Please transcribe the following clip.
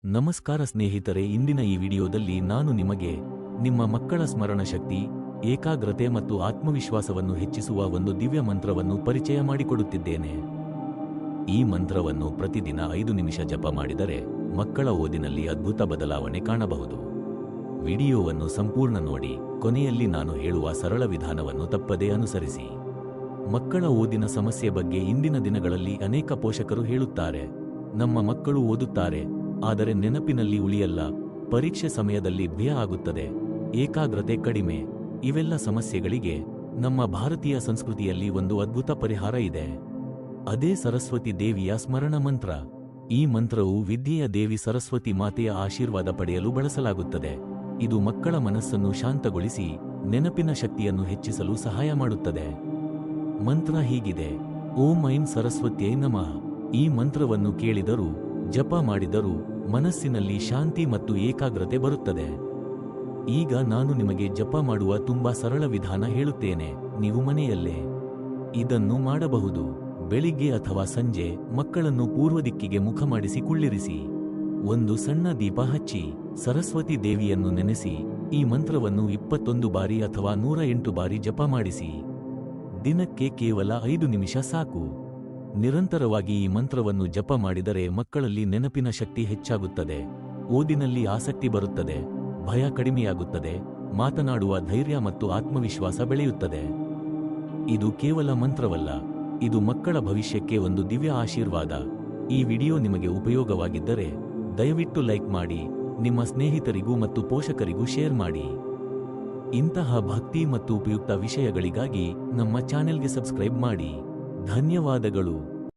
ನಮಸ್ಕಾರ ಸ್ನೇಹಿತರೆ, ಇಂದಿನ ಈ ವಿಡಿಯೋದಲ್ಲಿ ನಾನು ನಿಮಗೆ ನಿಮ್ಮ ಮಕ್ಕಳ ಸ್ಮರಣ ಶಕ್ತಿ, ಏಕಾಗ್ರತೆ ಮತ್ತು ಆತ್ಮವಿಶ್ವಾಸವನ್ನು ಹೆಚ್ಚಿಸುವ ಒಂದು ದಿವ್ಯ ಮಂತ್ರವನ್ನು ಪರಿಚಯ ಮಾಡಿಕೊಡುತ್ತಿದ್ದೇನೆ. ಈ ಮಂತ್ರವನ್ನು ಪ್ರತಿದಿನ 5 ನಿಮಿಷ ಜಪ ಮಾಡಿದರೆ ಮಕ್ಕಳ ಓದಿನಲ್ಲಿ ಅದ್ಭುತ ಬದಲಾವಣೆ ಕಾಣಬಹುದು. ವಿಡಿಯೋವನ್ನು ಸಂಪೂರ್ಣ ನೋಡಿ, ಕೊನೆಯಲ್ಲಿ ನಾನು ಹೇಳುವ ಸರಳ ವಿಧಾನವನ್ನು ತಪ್ಪದೇ ಅನುಸರಿಸಿ. ಮಕ್ಕಳ ಓದಿನ ಸಮಸ್ಯೆ ಬಗ್ಗೆ ಇಂದಿನ ದಿನಗಳಲ್ಲಿ ಅನೇಕ ಪೋಷಕರು ಹೇಳುತ್ತಾರೆ, ನಮ್ಮ ಮಕ್ಕಳು ಓದುತ್ತಾರೆ, ಆದರೆ ನೆನಪಿನಲ್ಲಿ ಉಳಿಯಲ್ಲ, ಪರೀಕ್ಷೆ ಸಮಯದಲ್ಲಿ ಭಯ ಆಗುತ್ತದೆ, ಏಕಾಗ್ರತೆ ಕಡಿಮೆ. ಇವೆಲ್ಲ ಸಮಸ್ಯೆಗಳಿಗೆ ನಮ್ಮ ಭಾರತೀಯ ಸಂಸ್ಕೃತಿಯಲ್ಲಿ ಒಂದು ಅದ್ಭುತ ಪರಿಹಾರ ಇದೆ. ಅದೇ ಸರಸ್ವತಿ ದೇವಿಯ ಸ್ಮರಣ ಮಂತ್ರ. ಈ ಮಂತ್ರವು ವಿದ್ಯೆಯ ದೇವಿ ಸರಸ್ವತಿ ಮಾತೆಯ ಆಶೀರ್ವಾದ ಪಡೆಯಲು ಬಳಸಲಾಗುತ್ತದೆ. ಇದು ಮಕ್ಕಳ ಮನಸ್ಸನ್ನು ಶಾಂತಗೊಳಿಸಿ ನೆನಪಿನ ಶಕ್ತಿಯನ್ನು ಹೆಚ್ಚಿಸಲು ಸಹಾಯ ಮಾಡುತ್ತದೆ. ಮಂತ್ರ ಹೀಗಿದೆ: ಓಂ ಐಂ ಸರಸ್ವತ್ಯೈ ನಮಃ. ಈ ಮಂತ್ರವನ್ನು ಕೇಳಿದರೂ ಜಪ ಮಾಡಿದರೂ ಮನಸ್ಸಿನಲ್ಲಿ ಶಾಂತಿ ಮತ್ತು ಏಕಾಗ್ರತೆ ಬರುತ್ತದೆ. ಈಗ ನಾನು ನಿಮಗೆ ಜಪ ಮಾಡುವ ತುಂಬಾ ಸರಳ ವಿಧಾನ ಹೇಳುತ್ತೇನೆ. ನೀವು ಮನೆಯಲ್ಲೇ ಇದನ್ನು ಮಾಡಬಹುದು. ಬೆಳಿಗ್ಗೆ ಅಥವಾ ಸಂಜೆ ಮಕ್ಕಳನ್ನು ಪೂರ್ವ ದಿಕ್ಕಿಗೆ ಮುಖ ಮಾಡಿಸಿ ಕುಳ್ಳಿರಿಸಿ ಒಂದು ಸಣ್ಣ ದೀಪ ಹಚ್ಚಿ ಸರಸ್ವತಿ ದೇವಿಯನ್ನು ನೆನೆಸಿ ಈ ಮಂತ್ರವನ್ನು 21 ಬಾರಿ ಅಥವಾ 108 ಬಾರಿ ಜಪ ಮಾಡಿಸಿ. ದಿನಕ್ಕೆ ಕೇವಲ 5 ನಿಮಿಷ ಸಾಕು. ನಿರಂತರವಾಗಿ ಈ ಮಂತ್ರವನ್ನು ಜಪ ಮಾಡಿದರೆ ಮಕ್ಕಳಲ್ಲಿ ನೆನಪಿನ ಶಕ್ತಿ ಹೆಚ್ಚಾಗುತ್ತದೆ, ಓದಿನಲ್ಲಿ ಆಸಕ್ತಿ ಬರುತ್ತದೆ, ಭಯ ಕಡಿಮೆಯಾಗುತ್ತದೆ, ಮಾತನಾಡುವ ಧೈರ್ಯ ಮತ್ತು ಆತ್ಮವಿಶ್ವಾಸ ಬೆಳೆಯುತ್ತದೆ. ಇದು ಕೇವಲ ಮಂತ್ರವಲ್ಲ, ಇದು ಮಕ್ಕಳ ಭವಿಷ್ಯಕ್ಕೆ ಒಂದು ದಿವ್ಯ ಆಶೀರ್ವಾದ. ಈ ವಿಡಿಯೋ ನಿಮಗೆ ಉಪಯೋಗವಾಗಿದ್ದರೆ ದಯವಿಟ್ಟು ಲೈಕ್ ಮಾಡಿ, ನಿಮ್ಮ ಸ್ನೇಹಿತರಿಗೂ ಮತ್ತು ಪೋಷಕರಿಗೂ ಶೇರ್ ಮಾಡಿ. ಇಂತಹ ಭಕ್ತಿ ಮತ್ತು ಉಪಯುಕ್ತ ವಿಷಯಗಳಿಗಾಗಿ ನಮ್ಮ ಚಾನೆಲ್ಗೆ ಸಬ್ಸ್ಕ್ರೈಬ್ ಮಾಡಿ. ಧನ್ಯವಾದಗಳು.